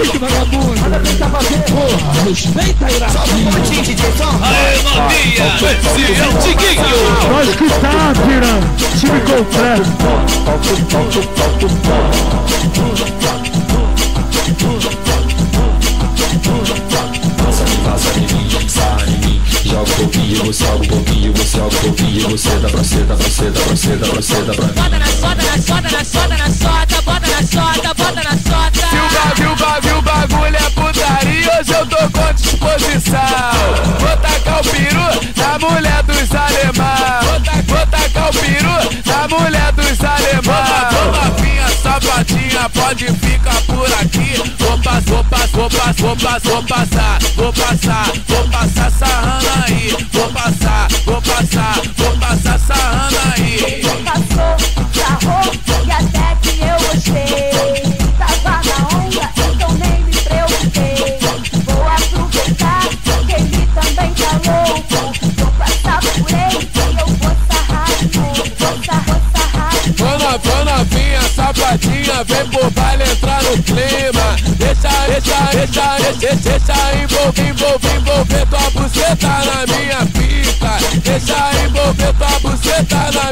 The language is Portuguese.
pique, vagabundo. Manda tentar fazer. Porra, respeita a Iraci. Solta um pontinho, DJ, som. Aê, novinha, esse é o Tiquinho. Nós que tá, piranha. Time completo. Passa em mim, sai em mim. Joga um pouquinho, você joga um pouquinho, você joga um pouquinho, você dá pra cê, dá pra cê, dá pra cê, dá pra cê, dá pra mim. Bota na sota, na sota, na sota, na sota, bota na sota, bota na sota. Se o bagulho é putaria, hoje eu tô com disposição. Vou tacar o peru na mulher dos alemães. Vou tacar o peru na mulher dos alemães. Ô novinha, safadinha, pode ficar por aqui. Vou passar sarrando aí. Vou passar sarrando aí. Passou, sarrou e até que eu gostei. Tava na onda, então nem me preocupei. Vou aproveitar que ele também tá louco. Vou passar por ele e eu vou sarrar de novo. Vou sarrar de novo. Ô novinha, safadinha, vem pro baile entrar no clima. Deixa envolver tua buceta na minha pica. Deixa envolver tua buceta na